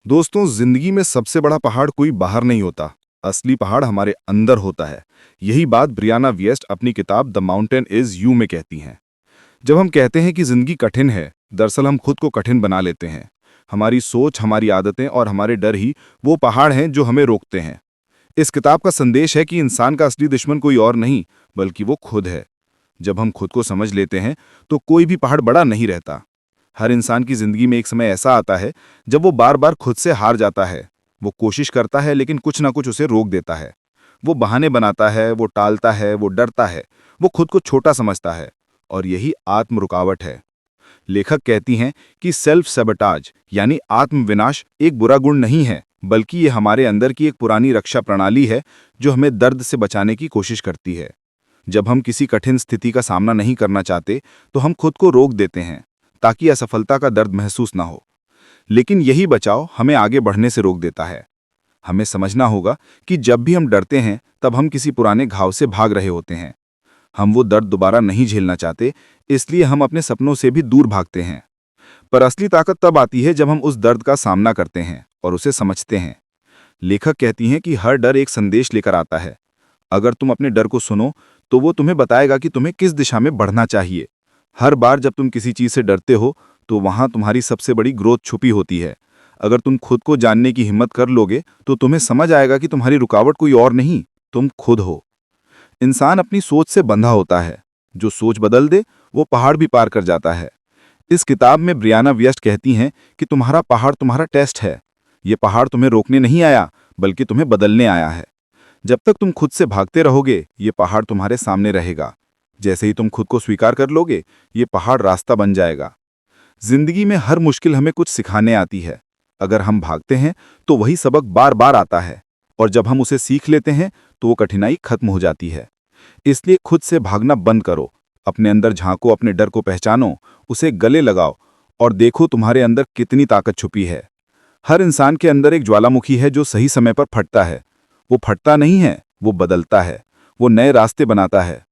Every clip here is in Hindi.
दोस्तों, जिंदगी में सबसे बड़ा पहाड़ कोई बाहर नहीं होता। असली पहाड़ हमारे अंदर होता है। यही बात ब्रियाना वियस्ट अपनी किताब द माउंटेन इज यू में कहती हैं। जब हम कहते हैं कि जिंदगी कठिन है, दरअसल हम खुद को कठिन बना लेते हैं। हमारी सोच, हमारी आदतें और हमारे डर ही वो पहाड़ हैं जो हमें रोकते हैं। इस किताब का संदेश है कि इंसान का असली दुश्मन कोई और नहीं, बल्कि वो खुद है। जब हम खुद को समझ लेते हैं तो कोई भी पहाड़ बड़ा नहीं रहता। हर इंसान की जिंदगी में एक समय ऐसा आता है जब वो बार बार खुद से हार जाता है। वो कोशिश करता है लेकिन कुछ ना कुछ उसे रोक देता है। वो बहाने बनाता है, वो टालता है, वो डरता है, वो खुद को छोटा समझता है। और यही आत्म रुकावट है। लेखक कहती हैं कि सेल्फ सबटाज यानी आत्मविनाश एक बुरा गुण नहीं है, बल्कि ये हमारे अंदर की एक पुरानी रक्षा प्रणाली है जो हमें दर्द से बचाने की कोशिश करती है। जब हम किसी कठिन स्थिति का सामना नहीं करना चाहते तो हम खुद को रोक देते हैं ताकि असफलता का दर्द महसूस ना हो। लेकिन यही बचाव हमें आगे बढ़ने से रोक देता है। हमें समझना होगा कि जब भी हम डरते हैं तब हम किसी पुराने घाव से भाग रहे होते हैं। हम वो दर्द दोबारा नहीं झेलना चाहते, इसलिए हम अपने सपनों से भी दूर भागते हैं। पर असली ताकत तब आती है जब हम उस दर्द का सामना करते हैं और उसे समझते हैं। लेखक कहती हैं कि हर डर एक संदेश लेकर आता है। अगर तुम अपने डर को सुनो तो वो तुम्हें बताएगा कि तुम्हें किस दिशा में बढ़ना चाहिए। हर बार जब तुम किसी चीज से डरते हो तो वहां तुम्हारी सबसे बड़ी ग्रोथ छुपी होती है। अगर तुम खुद को जानने की हिम्मत कर लोगे तो तुम्हें समझ आएगा कि तुम्हारी रुकावट कोई और नहीं, तुम खुद हो। इंसान अपनी सोच से बंधा होता है। जो सोच बदल दे वो पहाड़ भी पार कर जाता है। इस किताब में ब्रियाना वियस्ट कहती हैं कि तुम्हारा पहाड़ तुम्हारा टेस्ट है। ये पहाड़ तुम्हें रोकने नहीं आया, बल्कि तुम्हें बदलने आया है। जब तक तुम खुद से भागते रहोगे, ये पहाड़ तुम्हारे सामने रहेगा। जैसे ही तुम खुद को स्वीकार कर लोगे, ये पहाड़ रास्ता बन जाएगा। जिंदगी में हर मुश्किल हमें कुछ सिखाने आती है। अगर हम भागते हैं तो वही सबक बार बार आता है, और जब हम उसे सीख लेते हैं तो वो कठिनाई खत्म हो जाती है। इसलिए खुद से भागना बंद करो। अपने अंदर झांको, अपने डर को पहचानो, उसे गले लगाओ और देखो तुम्हारे अंदर कितनी ताकत छुपी है। हर इंसान के अंदर एक ज्वालामुखी है जो सही समय पर फटता है। वो फटता नहीं है, वो बदलता है, वो नए रास्ते बनाता है।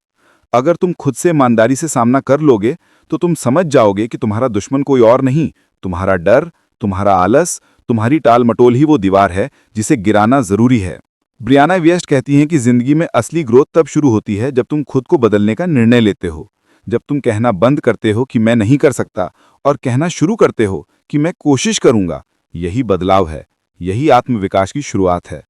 अगर तुम खुद से ईमानदारी से सामना कर लोगे तो तुम समझ जाओगे कि तुम्हारा दुश्मन कोई और नहीं, तुम्हारा डर, तुम्हारा आलस, तुम्हारी टाल मटोल ही वो दीवार है जिसे गिराना जरूरी है। ब्रियाना वियस्ट कहती हैं कि जिंदगी में असली ग्रोथ तब शुरू होती है जब तुम खुद को बदलने का निर्णय लेते हो। जब तुम कहना बंद करते हो कि मैं नहीं कर सकता और कहना शुरू करते हो कि मैं कोशिश करूंगा। यही बदलाव है, यही आत्मविकास की शुरुआत है।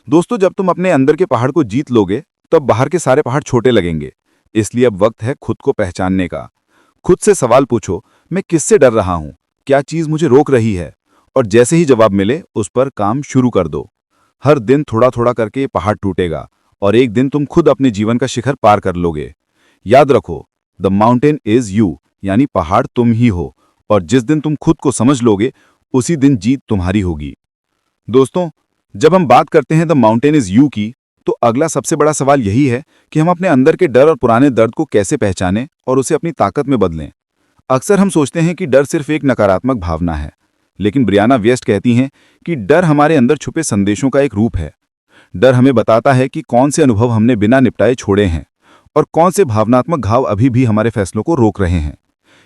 दोस्तों, जब तुम अपने अंदर के पहाड़ को जीत लोगे तब बाहर के सारे पहाड़ छोटे लगेंगे। इसलिए अब वक्त है खुद को पहचानने का। खुद से सवाल पूछो, मैं किससे डर रहा हूं, क्या चीज मुझे रोक रही है? और जैसे ही जवाब मिले उस पर काम शुरू कर दो। हर दिन थोड़ा थोड़ा करके ये पहाड़ टूटेगा और एक दिन तुम खुद अपने जीवन का शिखर पार कर लोगे। याद रखो, द माउंटेन इज यू, यानी पहाड़ तुम ही हो। और जिस दिन तुम खुद को समझ लोगे उसी दिन जीत तुम्हारी होगी। दोस्तों, जब हम बात करते हैं द माउंटेन इज यू की, तो अगला सबसे बड़ा सवाल यही है कि हम अपने अंदर के डर और पुराने दर्द को कैसे पहचानें और उसे अपनी ताकत में बदलें। अक्सर हम सोचते हैं कि डर सिर्फ एक नकारात्मक भावना है, लेकिन ब्रियाना वियस्ट कहती हैं कि डर हमारे अंदर छुपे संदेशों का एक रूप है। डर हमें बताता है कि कौन से अनुभव हमने बिना निपटाए छोड़े हैं और कौन से भावनात्मक घाव अभी भी हमारे फैसलों को रोक रहे हैं।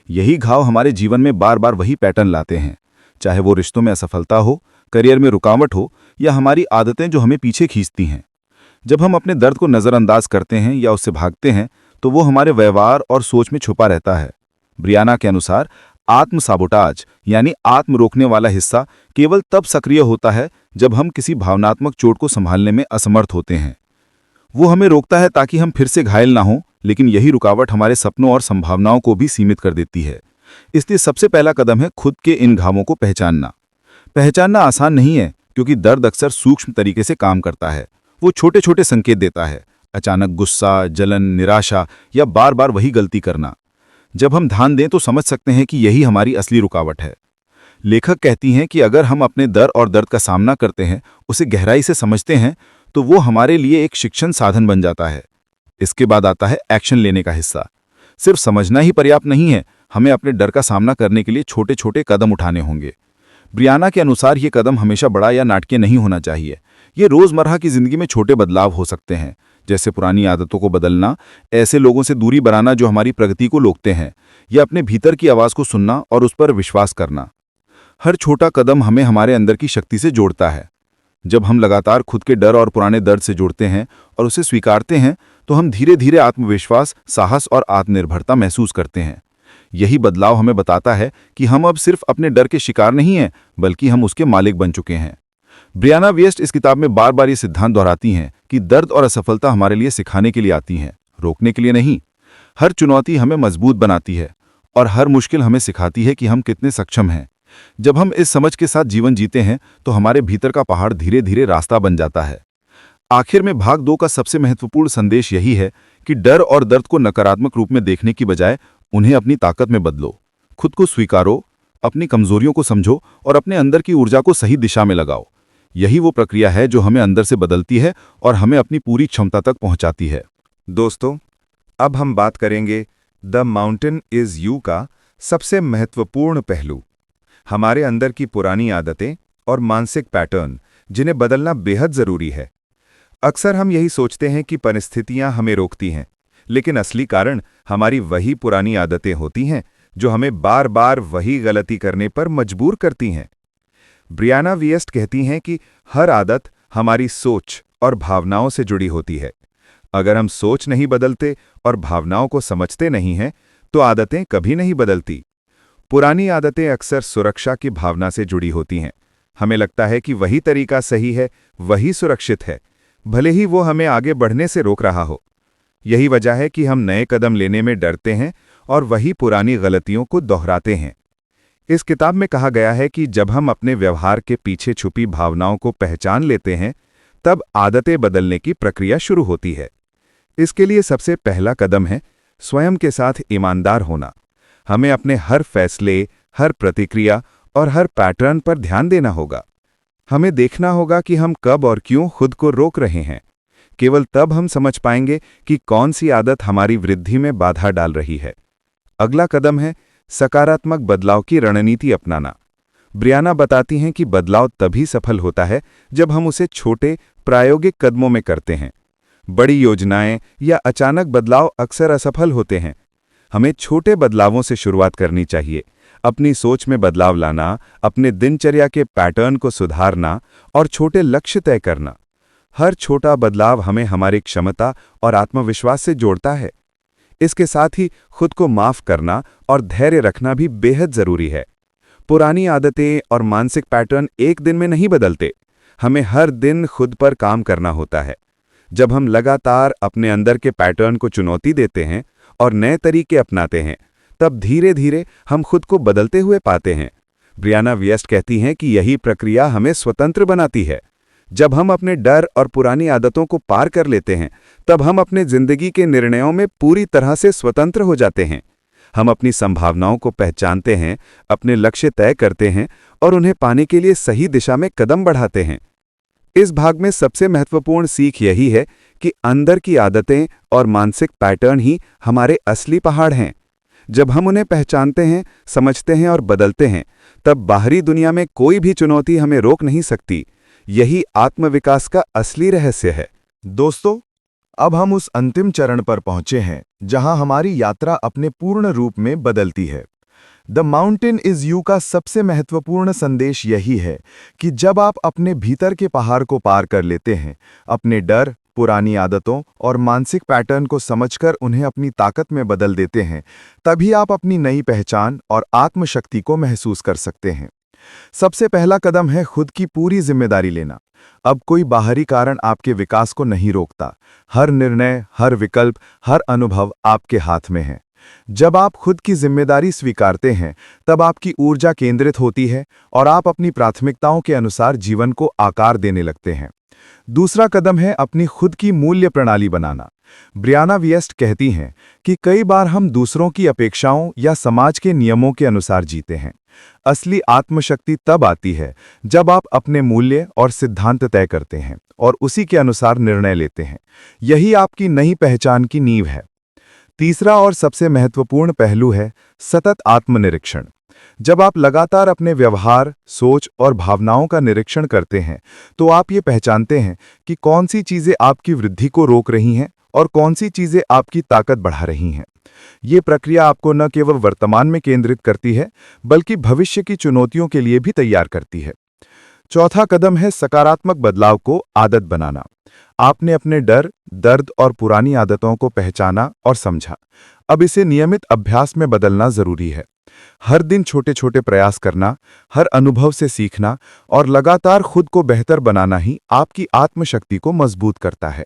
यही घाव हमारे जीवन में बार बार वही पैटर्न लाते हैं, चाहे वो रिश्तों में असफलता हो, करियर में रुकावट हो, या हमारी आदतें जो हमें पीछे खींचती हैं। जब हम अपने दर्द को नज़रअंदाज करते हैं या उससे भागते हैं तो वो हमारे व्यवहार और सोच में छुपा रहता है। ब्रियाना के अनुसार आत्म साबोटाज यानी आत्म रोकने वाला हिस्सा केवल तब सक्रिय होता है जब हम किसी भावनात्मक चोट को संभालने में असमर्थ होते हैं। वो हमें रोकता है ताकि हम फिर से घायल ना हों, लेकिन यही रुकावट हमारे सपनों और संभावनाओं को भी सीमित कर देती है। इसलिए सबसे पहला कदम है खुद के इन घावों को पहचानना। पहचानना आसान नहीं है, क्योंकि दर्द अक्सर सूक्ष्म तरीके से काम करता है। वो छोटे छोटे संकेत देता है, अचानक गुस्सा, जलन, निराशा या बार बार वही गलती करना। जब हम ध्यान दें तो समझ सकते हैं कि यही हमारी असली रुकावट है। लेखक कहती हैं कि अगर हम अपने डर और दर्द का सामना करते हैं, उसे गहराई से समझते हैं, तो वो हमारे लिए एक शिक्षण साधन बन जाता है। इसके बाद आता है एक्शन लेने का हिस्सा। सिर्फ समझना ही पर्याप्त नहीं है, हमें अपने डर का सामना करने के लिए छोटे छोटे कदम उठाने होंगे। ब्रियाना के अनुसार ये कदम हमेशा बड़ा या नाटकीय नहीं होना चाहिए। ये रोजमर्रा की जिंदगी में छोटे बदलाव हो सकते हैं, जैसे पुरानी आदतों को बदलना, ऐसे लोगों से दूरी बनाना जो हमारी प्रगति को रोकते हैं, या अपने भीतर की आवाज को सुनना और उस पर विश्वास करना। हर छोटा कदम हमें हमारे अंदर की शक्ति से जोड़ता है। जब हम लगातार खुद के डर और पुराने दर्द से जुड़ते हैं और उसे स्वीकारते हैं, तो हम धीरे धीरे आत्मविश्वास, साहस और आत्मनिर्भरता महसूस करते हैं। यही बदलाव हमें बताता है कि हम अब सिर्फ अपने डर के शिकार नहीं हैं, बल्कि हम उसके मालिक बन चुके हैं। ब्रियाना वेस्ट इस किताब में बार बार ये सिद्धांत दोहराती हैं कि दर्द और असफलता हमारे लिए सिखाने के लिए आती हैं, रोकने के लिए नहीं। हर चुनौती हमें मजबूत बनाती है और हर मुश्किल हमें सिखाती है कि हम कितने सक्षम हैं। जब हम इस समझ के साथ जीवन जीते हैं, तो हमारे भीतर का पहाड़ धीरे धीरे रास्ता बन जाता है। आखिर में भाग 2 का सबसे महत्वपूर्ण संदेश यही है कि डर और दर्द को नकारात्मक रूप में देखने की बजाय उन्हें अपनी ताकत में बदलो। खुद को स्वीकारो, अपनी कमजोरियों को समझो और अपने अंदर की ऊर्जा को सही दिशा में लगाओ। यही वो प्रक्रिया है जो हमें अंदर से बदलती है और हमें अपनी पूरी क्षमता तक पहुंचाती है। दोस्तों, अब हम बात करेंगे द माउंटेन इज यू का सबसे महत्वपूर्ण पहलू, हमारे अंदर की पुरानी आदतें और मानसिक पैटर्न, जिन्हें बदलना बेहद जरूरी है। अक्सर हम यही सोचते हैं कि परिस्थितियां हमें रोकती हैं, लेकिन असली कारण हमारी वही पुरानी आदतें होती हैं जो हमें बार बार वही गलती करने पर मजबूर करती हैं। ब्रियाना वियस्ट कहती हैं कि हर आदत हमारी सोच और भावनाओं से जुड़ी होती है। अगर हम सोच नहीं बदलते और भावनाओं को समझते नहीं हैं, तो आदतें कभी नहीं बदलती। पुरानी आदतें अक्सर सुरक्षा की भावना से जुड़ी होती हैं। हमें लगता है कि वही तरीका सही है, वही सुरक्षित है, भले ही वो हमें आगे बढ़ने से रोक रहा हो। यही वजह है कि हम नए कदम लेने में डरते हैं और वही पुरानी गलतियों को दोहराते हैं। इस किताब में कहा गया है कि जब हम अपने व्यवहार के पीछे छुपी भावनाओं को पहचान लेते हैं, तब आदतें बदलने की प्रक्रिया शुरू होती है। इसके लिए सबसे पहला कदम है स्वयं के साथ ईमानदार होना। हमें अपने हर फैसले, हर प्रतिक्रिया और हर पैटर्न पर ध्यान देना होगा। हमें देखना होगा कि हम कब और क्यों खुद को रोक रहे हैं। केवल तब हम समझ पाएंगे कि कौन सी आदत हमारी वृद्धि में बाधा डाल रही है। अगला कदम है सकारात्मक बदलाव की रणनीति अपनाना। ब्रियाना बताती हैं कि बदलाव तभी सफल होता है जब हम उसे छोटे, प्रायोगिक कदमों में करते हैं। बड़ी योजनाएं या अचानक बदलाव अक्सर असफल होते हैं। हमें छोटे बदलावों से शुरुआत करनी चाहिए। अपनी सोच में बदलाव लाना, अपने दिनचर्या के पैटर्न को सुधारना और छोटे लक्ष्य तय करना। हर छोटा बदलाव हमें हमारी क्षमता और आत्मविश्वास से जोड़ता है। इसके साथ ही खुद को माफ करना और धैर्य रखना भी बेहद जरूरी है। पुरानी आदतें और मानसिक पैटर्न एक दिन में नहीं बदलते। हमें हर दिन खुद पर काम करना होता है। जब हम लगातार अपने अंदर के पैटर्न को चुनौती देते हैं और नए तरीके अपनाते हैं, तब धीरे धीरे हम खुद को बदलते हुए पाते हैं। ब्रियाना वियस्ट कहती हैं कि यही प्रक्रिया हमें स्वतंत्र बनाती है। जब हम अपने डर और पुरानी आदतों को पार कर लेते हैं, तब हम अपने जिंदगी के निर्णयों में पूरी तरह से स्वतंत्र हो जाते हैं। हम अपनी संभावनाओं को पहचानते हैं, अपने लक्ष्य तय करते हैं और उन्हें पाने के लिए सही दिशा में कदम बढ़ाते हैं। इस भाग में सबसे महत्वपूर्ण सीख यही है कि अंदर की आदतें और मानसिक पैटर्न ही हमारे असली पहाड़ हैं। जब हम उन्हें पहचानते हैं, समझते हैं और बदलते हैं, तब बाहरी दुनिया में कोई भी चुनौती हमें रोक नहीं सकती। यही आत्मविकास का असली रहस्य है। दोस्तों, अब हम उस अंतिम चरण पर पहुंचे हैं जहां हमारी यात्रा अपने पूर्ण रूप में बदलती है। द माउंटेन इज यू का सबसे महत्वपूर्ण संदेश यही है कि जब आप अपने भीतर के पहाड़ को पार कर लेते हैं, अपने डर, पुरानी आदतों और मानसिक पैटर्न को समझकर उन्हें अपनी ताकत में बदल देते हैं, तभी आप अपनी नई पहचान और आत्मशक्ति को महसूस कर सकते हैं। सबसे पहला कदम है खुद की पूरी जिम्मेदारी लेना। अब कोई बाहरी कारण आपके विकास को नहीं रोकता। हर निर्णय, हर विकल्प, हर अनुभव आपके हाथ में है। जब आप खुद की जिम्मेदारी स्वीकारते हैं, तब आपकी ऊर्जा केंद्रित होती है और आप अपनी प्राथमिकताओं के अनुसार जीवन को आकार देने लगते हैं। दूसरा कदम है अपनी खुद की मूल्य प्रणाली बनाना। ब्रियाना वियस्ट कहती हैं कि कई बार हम दूसरों की अपेक्षाओं या समाज के नियमों के अनुसार जीते हैं। असली आत्मशक्ति तब आती है जब आप अपने मूल्य और सिद्धांत तय करते हैं और उसी के अनुसार निर्णय लेते हैं। यही आपकी नई पहचान की नींव है। तीसरा और सबसे महत्वपूर्ण पहलू है सतत आत्मनिरीक्षण। जब आप लगातार अपने व्यवहार, सोच और भावनाओं का निरीक्षण करते हैं, तो आप ये पहचानते हैं कि कौन सी चीजें आपकी वृद्धि को रोक रही हैं और कौन सी चीजें आपकी ताकत बढ़ा रही हैं। ये प्रक्रिया आपको न केवल वर्तमान में केंद्रित करती है, बल्कि भविष्य की चुनौतियों के लिए भी तैयार करती है। चौथा कदम है सकारात्मक बदलाव को आदत बनाना। आपने अपने डर, दर्द और पुरानी आदतों को पहचाना और समझा। अब इसे नियमित अभ्यास में बदलना जरूरी है। हर दिन छोटे छोटे प्रयास करना, हर अनुभव से सीखना और लगातार खुद को बेहतर बनाना ही आपकी आत्मशक्ति को मजबूत करता है।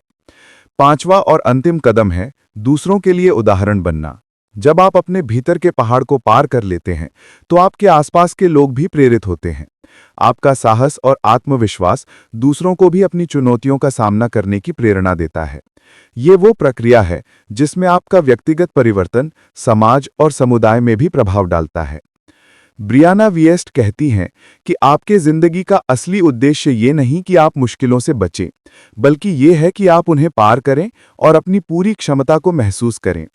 पांचवा और अंतिम कदम है दूसरों के लिए उदाहरण बनना। जब आप अपने भीतर के पहाड़ को पार कर लेते हैं, तो आपके आसपास के लोग भी प्रेरित होते हैं। आपका साहस और आत्मविश्वास दूसरों को भी अपनी चुनौतियों का सामना करने की प्रेरणा देता है। ये वो प्रक्रिया है जिसमें आपका व्यक्तिगत परिवर्तन समाज और समुदाय में भी प्रभाव डालता है। ब्रियाना विएस्ट कहती हैं कि आपके जिंदगी का असली उद्देश्य ये नहीं कि आप मुश्किलों से बचें, बल्कि ये है कि आप उन्हें पार करें और अपनी पूरी क्षमता को महसूस करें।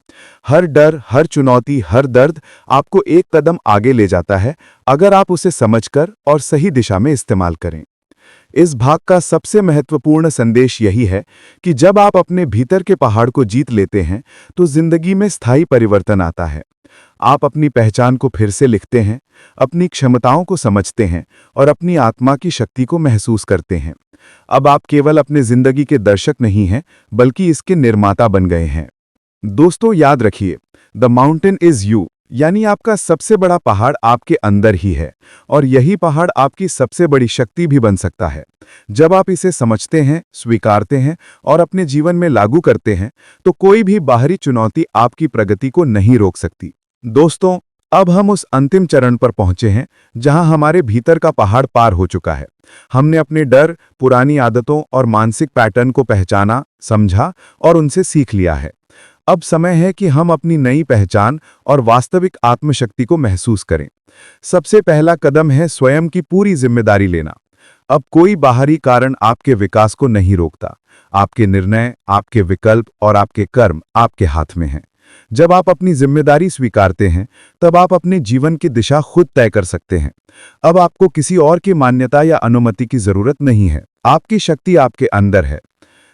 हर डर, हर चुनौती, हर दर्द आपको एक कदम आगे ले जाता है, अगर आप उसे समझकर और सही दिशा में इस्तेमाल करें। इस भाग का सबसे महत्वपूर्ण संदेश यही है कि जब आप अपने भीतर के पहाड़ को जीत लेते हैं, तो जिंदगी में स्थायी परिवर्तन आता है। आप अपनी पहचान को फिर से लिखते हैं, अपनी क्षमताओं को समझते हैं और अपनी आत्मा की शक्ति को महसूस करते हैं। अब आप केवल अपने जिंदगी के दर्शक नहीं हैं, बल्कि इसके निर्माता बन गए हैं। दोस्तों, याद रखिए, द माउंटेन इज यू, यानी आपका सबसे बड़ा पहाड़ आपके अंदर ही है, और यही पहाड़ आपकी सबसे बड़ी शक्ति भी बन सकता है। जब आप इसे समझते हैं, स्वीकारते हैं और अपने जीवन में लागू करते हैं, तो कोई भी बाहरी चुनौती आपकी प्रगति को नहीं रोक सकती। दोस्तों, अब हम उस अंतिम चरण पर पहुंचे हैं जहां हमारे भीतर का पहाड़ पार हो चुका है। हमने अपने डर, पुरानी आदतों और मानसिक पैटर्न को पहचाना, समझा और उनसे सीख लिया है। अब समय है कि हम अपनी नई पहचान और वास्तविक आत्मशक्ति को महसूस करें। सबसे पहला कदम है स्वयं की पूरी जिम्मेदारी लेना। अब कोई बाहरी कारण आपके विकास को नहीं रोकता। आपके निर्णय, आपके विकल्प और आपके कर्म आपके हाथ में हैं। जब आप अपनी जिम्मेदारी स्वीकारते हैं, तब आप अपने जीवन की दिशा खुद तय कर सकते हैं। अब आपको किसी और की मान्यता या अनुमति की जरूरत नहीं है। आपकी शक्ति आपके अंदर है।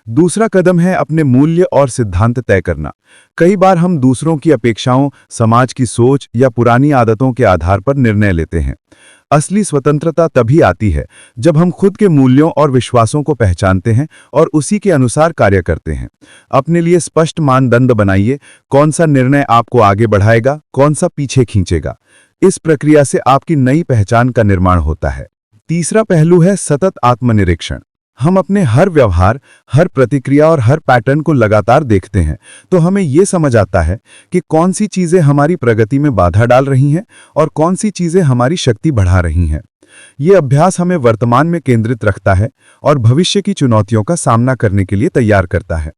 दूसरा कदम है अपने मूल्य और सिद्धांत तय करना। कई बार हम दूसरों की अपेक्षाओं, समाज की सोच या पुरानी आदतों के आधार पर निर्णय लेते हैं। असली स्वतंत्रता तभी आती है जब हम खुद के मूल्यों और विश्वासों को पहचानते हैं और उसी के अनुसार कार्य करते हैं। अपने लिए स्पष्ट मानदंड बनाइए, कौन सा निर्णय आपको आगे बढ़ाएगा, कौन सा पीछे खींचेगा। इस प्रक्रिया से आपकी नई पहचान का निर्माण होता है। तीसरा पहलू है सतत आत्मनिरीक्षण। हम अपने हर व्यवहार, हर प्रतिक्रिया और हर पैटर्न को लगातार देखते हैं, तो हमें ये समझ आता है कि कौन सी चीजें हमारी प्रगति में बाधा डाल रही हैं और कौन सी चीजें हमारी शक्ति बढ़ा रही हैं। ये अभ्यास हमें वर्तमान में केंद्रित रखता है और भविष्य की चुनौतियों का सामना करने के लिए तैयार करता है।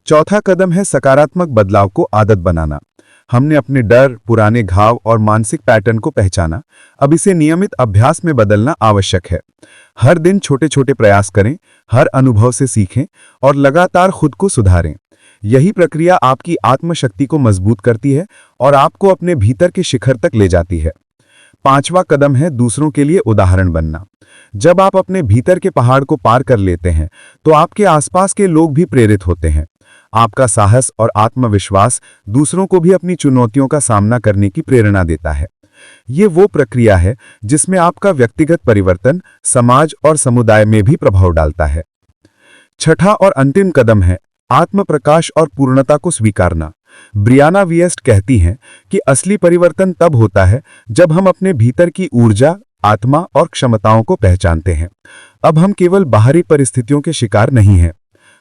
चौथा कदम है सकारात्मक बदलाव को आदत बनाना। हमने अपने डर, पुराने घाव और मानसिक पैटर्न को पहचाना। अब इसे नियमित अभ्यास में बदलना आवश्यक है। हर दिन छोटे छोटे प्रयास करें, हर अनुभव से सीखें और लगातार खुद को सुधारें। यही प्रक्रिया आपकी आत्मशक्ति को मजबूत करती है और आपको अपने भीतर के शिखर तक ले जाती है। पांचवा कदम है दूसरों के लिए उदाहरण बनना। जब आप अपने भीतर के पहाड़ को पार कर लेते हैं, तो आपके आसपास के लोग भी प्रेरित होते हैं। आपका साहस और आत्मविश्वास दूसरों को भी अपनी चुनौतियों का सामना करने की प्रेरणा देता है। ये वो प्रक्रिया है जिसमें आपका व्यक्तिगत परिवर्तन समाज और समुदाय में भी प्रभाव डालता है। छठा और अंतिम कदम है आत्मप्रकाश और पूर्णता को स्वीकारना। ब्रियाना विएस्ट कहती हैं कि असली परिवर्तन तब होता है जब हम अपने भीतर की ऊर्जा, आत्मा और क्षमताओं को पहचानते हैं। अब हम केवल बाहरी परिस्थितियों के शिकार नहीं हैं।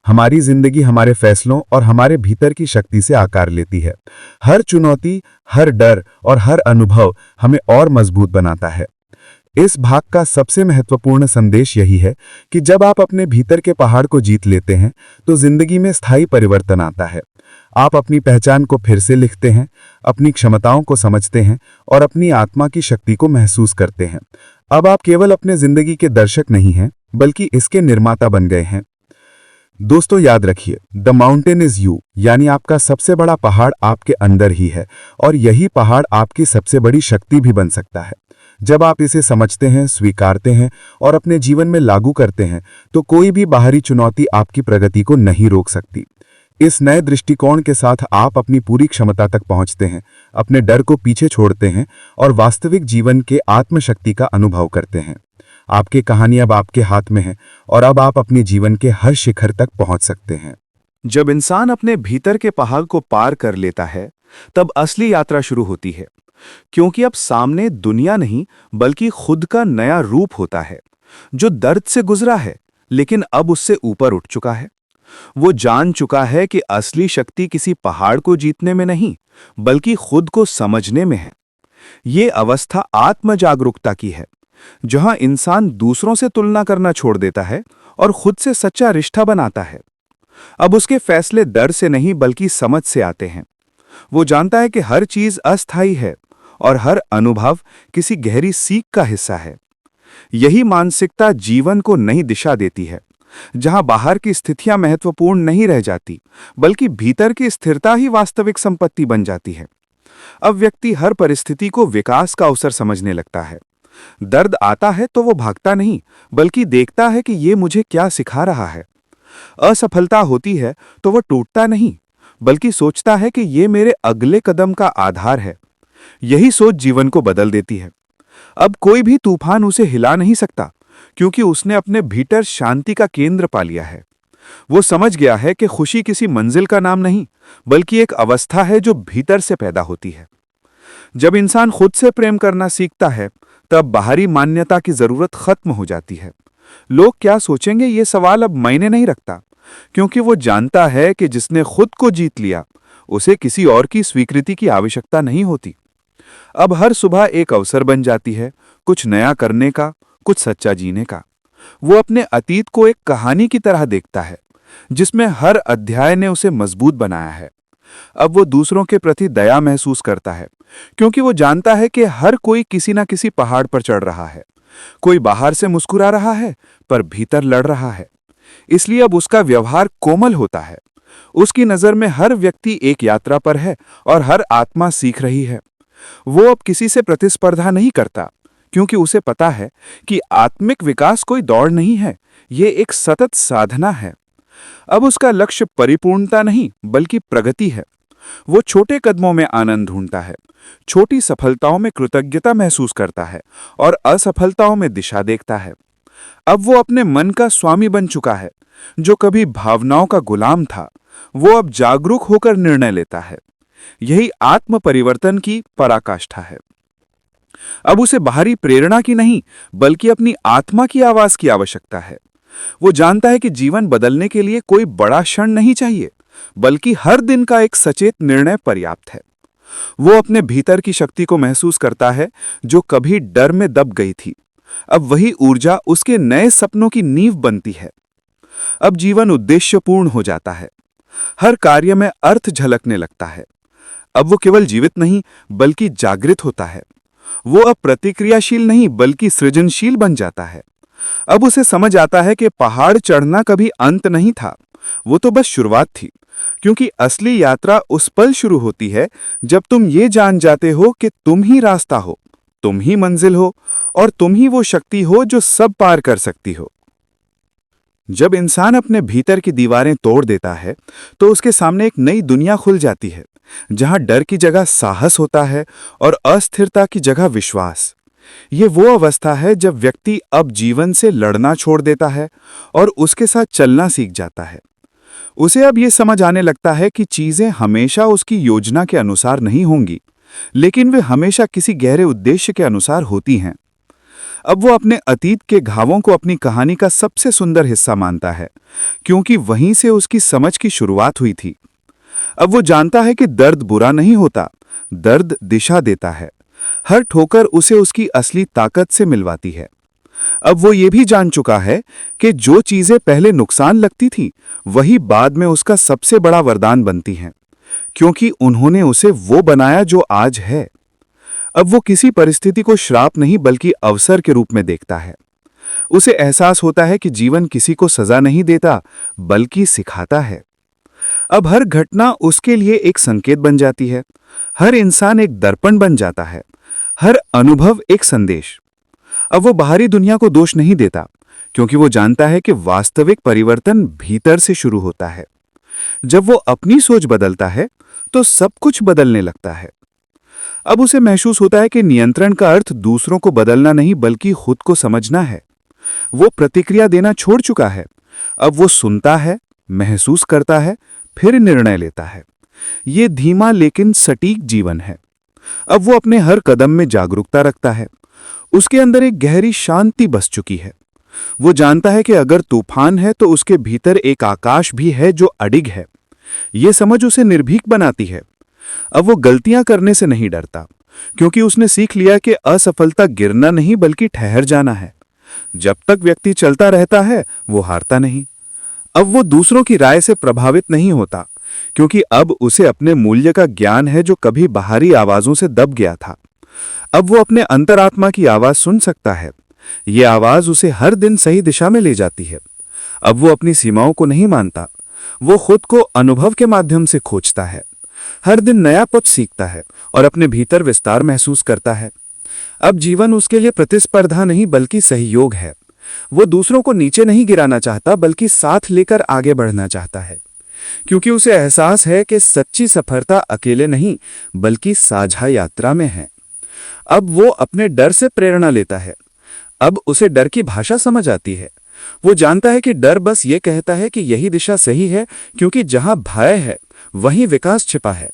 हमारी जिंदगी हमारे फैसलों और हमारे भीतर की शक्ति से आकार लेती है। हर चुनौती, हर डर और हर अनुभव हमें और मजबूत बनाता है। इस भाग का सबसे महत्वपूर्ण संदेश यही है कि जब आप अपने भीतर के पहाड़ को जीत लेते हैं, तो जिंदगी में स्थायी परिवर्तन आता है। आप अपनी पहचान को फिर से लिखते हैं, अपनी क्षमताओं को समझते हैं और अपनी आत्मा की शक्ति को महसूस करते हैं। अब आप केवल अपने जिंदगी के दर्शक नहीं हैं, बल्कि इसके निर्माता बन गए हैं। दोस्तों, याद रखिए, द माउंटेन इज यू, यानी आपका सबसे बड़ा पहाड़ आपके अंदर ही है और यही पहाड़ आपकी सबसे बड़ी शक्ति भी बन सकता है। जब आप इसे समझते हैं, स्वीकारते हैं और अपने जीवन में लागू करते हैं, तो कोई भी बाहरी चुनौती आपकी प्रगति को नहीं रोक सकती। इस नए दृष्टिकोण के साथ आप अपनी पूरी क्षमता तक पहुंचते हैं, अपने डर को पीछे छोड़ते हैं और वास्तविक जीवन के आत्मशक्ति का अनुभव करते हैं। आपकी कहानी अब आपके हाथ में है और अब आप अपने जीवन के हर शिखर तक पहुंच सकते हैं। जब इंसान अपने भीतर के पहाड़ को पार कर लेता है, तब असली यात्रा शुरू होती है, क्योंकि अब सामने दुनिया नहीं बल्कि खुद का नया रूप होता है, जो दर्द से गुजरा है लेकिन अब उससे ऊपर उठ चुका है। वो जान चुका है कि असली शक्ति किसी पहाड़ को जीतने में नहीं बल्कि खुद को समझने में है। ये अवस्था आत्म जागरूकता की है, जहां इंसान दूसरों से तुलना करना छोड़ देता है और खुद से सच्चा रिश्ता बनाता है। अब उसके फैसले डर से नहीं बल्कि समझ से आते हैं। वो जानता है कि हर चीज अस्थायी है और हर अनुभव किसी गहरी सीख का हिस्सा है। यही मानसिकता जीवन को नई दिशा देती है, जहां बाहर की स्थितियां महत्वपूर्ण नहीं रह जाती बल्कि भीतर की स्थिरता ही वास्तविक संपत्ति बन जाती है। अब व्यक्ति हर परिस्थिति को विकास का अवसर समझने लगता है। दर्द आता है तो वो भागता नहीं बल्कि देखता है कि ये मुझे क्या सिखा रहा है। असफलता होती है तो वो टूटता नहीं बल्कि सोचता है कि ये मेरे अगले कदम का आधार है। यही सोच जीवन को बदल देती है। अब कोई भी तूफान उसे हिला नहीं सकता, क्योंकि उसने अपने भीतर शांति का केंद्र पा लिया है। वो समझ गया है कि खुशी किसी मंजिल का नाम नहीं बल्कि एक अवस्था है जो भीतर से पैदा होती है। जब इंसान खुद से प्रेम करना सीखता है, तब बाहरी मान्यता की जरूरत खत्म हो जाती है। लोग क्या सोचेंगे ये सवाल अब मायने नहीं रखता, क्योंकि वो जानता है कि जिसने खुद को जीत लिया उसे किसी और की स्वीकृति की आवश्यकता नहीं होती। अब हर सुबह एक अवसर बन जाती है, कुछ नया करने का, कुछ सच्चा जीने का। वो अपने अतीत को एक कहानी की तरह देखता है, जिसमें हर अध्याय ने उसे मजबूत बनाया है। अब वो दूसरों के प्रति दया महसूस करता है, क्योंकि वो जानता है कि हर कोई किसी न किसी पहाड़ पर चढ़ रहा है। कोई बाहर से मुस्कुरा रहा है पर भीतर लड़ रहा है। इसलिए अब उसका व्यवहार कोमल होता है। उसकी नजर में हर व्यक्ति एक यात्रा पर है और हर आत्मा सीख रही है। वो अब किसी से प्रतिस्पर्धा नहीं करता, क्योंकि उसे पता है कि आत्मिक विकास कोई दौड़ नहीं है, ये एक सतत साधना है। अब उसका लक्ष्य परिपूर्णता नहीं बल्कि प्रगति है। वो छोटे कदमों में आनंद ढूंढता है, छोटी सफलताओं में कृतज्ञता महसूस करता है और असफलताओं में दिशा देखता है। अब वो अपने मन का स्वामी बन चुका है। जो कभी भावनाओं का गुलाम था, वो अब जागरूक होकर निर्णय लेता है। यही आत्म परिवर्तन की पराकाष्ठा है। अब उसे बाहरी प्रेरणा की नहीं बल्कि अपनी आत्मा की आवाज की आवश्यकता है। वो जानता है कि जीवन बदलने के लिए कोई बड़ा क्षण नहीं चाहिए, बल्कि हर दिन का एक सचेत निर्णय पर्याप्त है। वो अपने भीतर की शक्ति को महसूस करता है, जो कभी डर में दब गई थी। अब वही ऊर्जा उसके नए सपनों की नींव बनती है। अब जीवन उद्देश्यपूर्ण हो जाता है। हर कार्य में अर्थ झलकने लगता है। अब वो केवल जीवित नहीं बल्कि जागृत होता है। वो अब प्रतिक्रियाशील नहीं बल्कि सृजनशील बन जाता है। अब उसे समझ आता है कि पहाड़ चढ़ना कभी अंत नहीं था, वो तो बस शुरुआत थी। क्योंकि असली यात्रा उस पल शुरू होती है जब तुम ये जान जाते हो कि तुम ही रास्ता हो, तुम ही मंजिल हो और तुम ही वो शक्ति हो जो सब पार कर सकती हो। जब इंसान अपने भीतर की दीवारें तोड़ देता है, तो उसके सामने एक नई दुनिया खुल जाती है, जहां डर की जगह साहस होता है और अस्थिरता की जगह विश्वास। ये वो अवस्था है जब व्यक्ति अब जीवन से लड़ना छोड़ देता है और उसके साथ चलना सीख जाता है। उसे अब ये समझ आने लगता है कि चीजें हमेशा उसकी योजना के अनुसार नहीं होंगी, लेकिन वे हमेशा किसी गहरे उद्देश्य के अनुसार होती हैं। अब वो अपने अतीत के घावों को अपनी कहानी का सबसे सुंदर हिस्सा मानता है, क्योंकि वहीं से उसकी समझ की शुरुआत हुई थी। अब वो जानता है कि दर्द बुरा नहीं होता, दर्द दिशा देता है। हर ठोकर उसे उसकी असली ताकत से मिलवाती है। अब वो ये भी जान चुका है कि जो चीजें पहले नुकसान लगती थी, वही बाद में उसका सबसे बड़ा वरदान बनती हैं, क्योंकि उन्होंने उसे वो बनाया जो आज है। अब वो किसी परिस्थिति को श्राप नहीं बल्कि अवसर के रूप में देखता है। उसे एहसास होता है कि जीवन किसी को सजा नहीं देता बल्कि सिखाता है। अब हर घटना उसके लिए एक संकेत बन जाती है। हर इंसान एक दर्पण बन जाता है, हर अनुभव एक संदेश। अब वो बाहरी दुनिया को दोष नहीं देता, क्योंकि वो जानता है कि वास्तविक परिवर्तन भीतर से शुरू होता है। जब वो अपनी सोच बदलता है तो सब कुछ बदलने लगता है। अब उसे महसूस होता है कि नियंत्रण का अर्थ दूसरों को बदलना नहीं बल्कि खुद को समझना है। वो प्रतिक्रिया देना छोड़ चुका है। अब वो सुनता है, महसूस करता है, फिर निर्णय लेता है। ये धीमा लेकिन सटीक जीवन है। अब वो अपने हर कदम में जागरूकता रखता है। उसके अंदर एक गहरी शांति बस चुकी है। वो जानता है कि अगर तूफान है तो उसके भीतर एक आकाश भी है जो अडिग है। ये समझ उसे निर्भीक बनाती है। अब वो गलतियां करने से नहीं डरता, क्योंकि उसने सीख लिया कि असफलता गिरना नहीं बल्कि ठहर जाना है। जब तक व्यक्ति चलता रहता है वो हारता नहीं। अब वो दूसरों की राय से प्रभावित नहीं होता, क्योंकि अब उसे अपने मूल्य का ज्ञान है जो कभी बाहरी आवाजों से दब गया था। अब वो अपने अंतरात्मा की आवाज सुन सकता है। ये आवाज उसे हर दिन सही दिशा में ले जाती है। अब वो अपनी सीमाओं को नहीं मानता। वो खुद को अनुभव के माध्यम से खोजता है। हर दिन नया पथ सीखता है और अपने भीतर विस्तार महसूस करता है। अब जीवन उसके लिए प्रतिस्पर्धा नहीं बल्कि सहयोग है। वो दूसरों को नीचे नहीं गिराना चाहता बल्कि साथ लेकर आगे बढ़ना चाहता है, क्योंकि उसे एहसास है कि सच्ची सफलता अकेले नहीं बल्कि साझा यात्रा में है। अब वो अपने डर से प्रेरणा लेता है। अब उसे डर की भाषा समझ आती है। वो जानता है कि डर बस ये कहता है कि यही दिशा सही है, क्योंकि जहां भय है वहीं विकास छिपा है।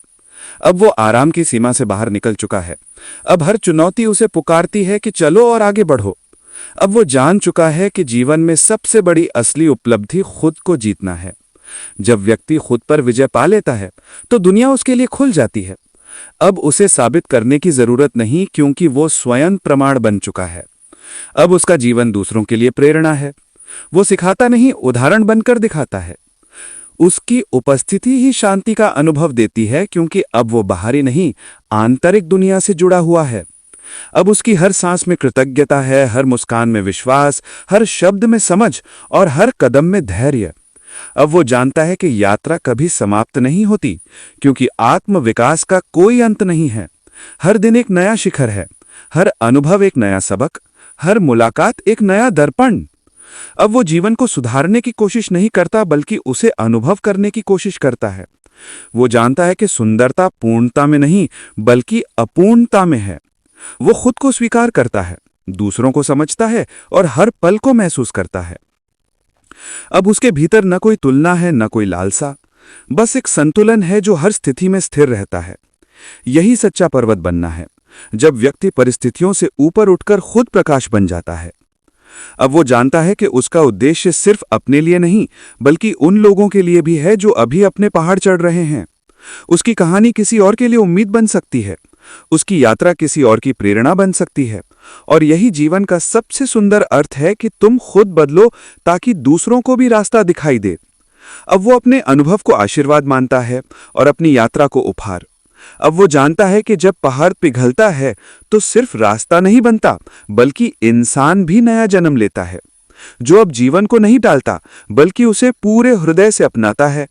अब वो आराम की सीमा से बाहर निकल चुका है। अब हर चुनौती उसे पुकारती है कि चलो और आगे बढ़ो। अब वो जान चुका है कि जीवन में सबसे बड़ी असली उपलब्धि खुद को जीतना है। जब व्यक्ति खुद पर विजय पा लेता है तो दुनिया उसके लिए खुल जाती है। अब उसे साबित करने की जरूरत नहीं, क्योंकि वो स्वयं प्रमाण बन चुका है। अब उसका जीवन दूसरों के लिए प्रेरणा है। वो सिखाता नहीं, उदाहरण बनकर दिखाता है। उसकी उपस्थिति ही शांति का अनुभव देती है, क्योंकि अब वो बाहरी नहीं आंतरिक दुनिया से जुड़ा हुआ है। अब उसकी हर सांस में कृतज्ञता है, हर मुस्कान में विश्वास, हर शब्द में समझ और हर कदम में धैर्य। अब वो जानता है कि यात्रा कभी समाप्त नहीं होती, क्योंकि आत्म विकास का कोई अंत नहीं है। हर दिन एक नया शिखर है, हर अनुभव एक नया सबक, हर मुलाकात एक नया दर्पण। अब वो जीवन को सुधारने की कोशिश नहीं करता बल्कि उसे अनुभव करने की कोशिश करता है। वो जानता है कि सुंदरता पूर्णता में नहीं बल्कि अपूर्णता में है। वो खुद को स्वीकार करता है, दूसरों को समझता है और हर पल को महसूस करता है। अब उसके भीतर न कोई तुलना है न कोई लालसा, बस एक संतुलन है जो हर स्थिति में स्थिर रहता है। यही सच्चा पर्वत बनना है, जब व्यक्ति परिस्थितियों से ऊपर उठकर खुद प्रकाश बन जाता है। अब वो जानता है कि उसका उद्देश्य सिर्फ अपने लिए नहीं बल्कि उन लोगों के लिए भी है जो अभी अपने पहाड़ चढ़ रहे हैं। उसकी कहानी किसी और के लिए उम्मीद बन सकती है, उसकी यात्रा किसी और की प्रेरणा बन सकती है। और यही जीवन का सबसे सुंदर अर्थ है कि तुम खुद बदलो ताकि दूसरों को भी रास्ता दिखाई दे। अब वो अपने अनुभव को आशीर्वाद मानता है और अपनी यात्रा को उपहार। अब वो जानता है कि जब पहाड़ पिघलता है तो सिर्फ रास्ता नहीं बनता बल्कि इंसान भी नया जन्म लेता है, जो अब जीवन को नहीं टालता बल्कि उसे पूरे हृदय से अपनाता है।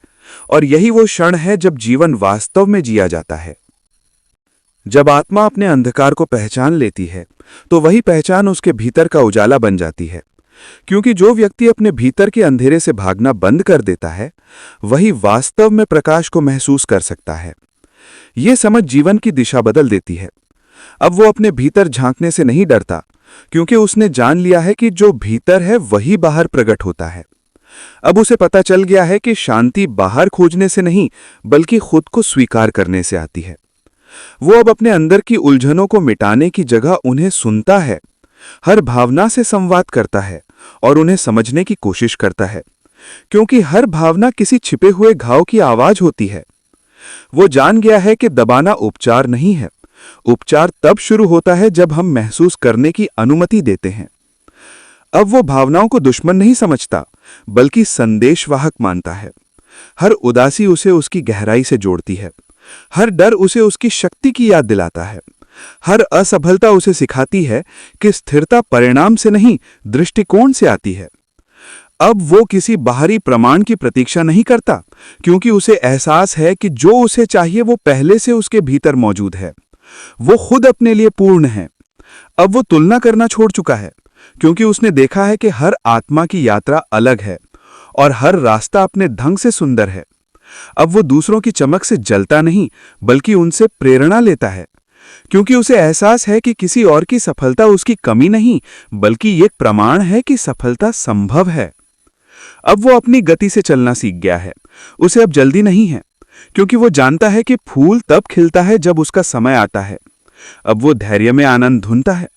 और यही वो क्षण है जब जीवन वास्तव में जिया जाता है। जब आत्मा अपने अंधकार को पहचान लेती है तो वही पहचान उसके भीतर का उजाला बन जाती है, क्योंकि जो व्यक्ति अपने भीतर के अंधेरे से भागना बंद कर देता है वही वास्तव में प्रकाश को महसूस कर सकता है। ये समझ जीवन की दिशा बदल देती है। अब वो अपने भीतर झांकने से नहीं डरता, क्योंकि उसने जान लिया है कि जो भीतर है वही बाहर प्रकट होता है। अब उसे पता चल गया है कि शांति बाहर खोजने से नहीं बल्कि खुद को स्वीकार करने से आती है। वो अब अपने अंदर की उलझनों को मिटाने की जगह उन्हें सुनता है, हर भावना से संवाद करता है और उन्हें समझने की कोशिश करता है, क्योंकि हर भावना किसी छिपे हुए घाव की आवाज होती है। वो जान गया है कि दबाना उपचार नहीं है। उपचार तब शुरू होता है जब हम महसूस करने की अनुमति देते हैं। अब वो भावनाओं को दुश्मन नहीं समझता बल्कि संदेशवाहक मानता है। हर उदासी उसे उसकी गहराई से जोड़ती है, हर डर उसे उसकी शक्ति की याद दिलाता है, हर असफलता उसे सिखाती है कि स्थिरता परिणाम से नहीं दृष्टिकोण से आती है। अब वो किसी बाहरी प्रमाण की प्रतीक्षा नहीं करता, क्योंकि उसे एहसास है कि जो उसे चाहिए वो पहले से उसके भीतर मौजूद है। वो खुद अपने लिए पूर्ण है। अब वो तुलना करना छोड़ चुका है, क्योंकि उसने देखा है कि हर आत्मा की यात्रा अलग है और हर रास्ता अपने ढंग से सुंदर है। अब वो दूसरों की चमक से जलता नहीं, बल्कि उनसे प्रेरणा लेता है, क्योंकि उसे एहसास है कि किसी और की सफलता उसकी कमी नहीं, बल्कि एक प्रमाण है कि सफलता संभव है। अब वो अपनी गति से चलना सीख गया है। उसे अब जल्दी नहीं है, क्योंकि वो जानता है कि फूल तब खिलता है जब उसका समय आता है। अब वो धैर्य में आनंद ढूंढता है।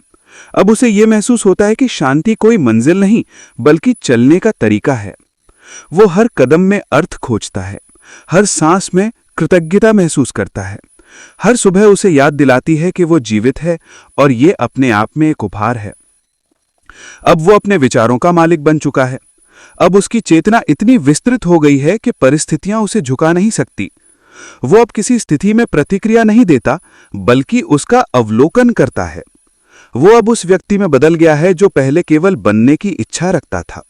अब उसे ये महसूस होता है कि शांति कोई मंजिल नहीं, बल्कि चलने का तरीका है। वो हर कदम में अर्थ खोजता है, हर सांस में कृतज्ञता महसूस करता है। हर सुबह उसे याद दिलाती है कि वो जीवित है और ये अपने आप में एक उपहार है। अब वो अपने विचारों का मालिक बन चुका है। अब उसकी चेतना इतनी विस्तृत हो गई है कि परिस्थितियां उसे झुका नहीं सकती। वो अब किसी स्थिति में प्रतिक्रिया नहीं देता, बल्कि उसका अवलोकन करता है। वो अब उस व्यक्ति में बदल गया है जो पहले केवल बनने की इच्छा रखता था।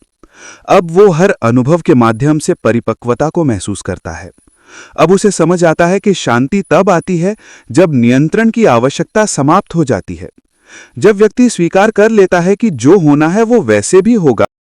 अब वो हर अनुभव के माध्यम से परिपक्वता को महसूस करता है। अब उसे समझ आता है कि शांति तब आती है जब नियंत्रण की आवश्यकता समाप्त हो जाती है। जब व्यक्ति स्वीकार कर लेता है कि जो होना है वो वैसे भी होगा,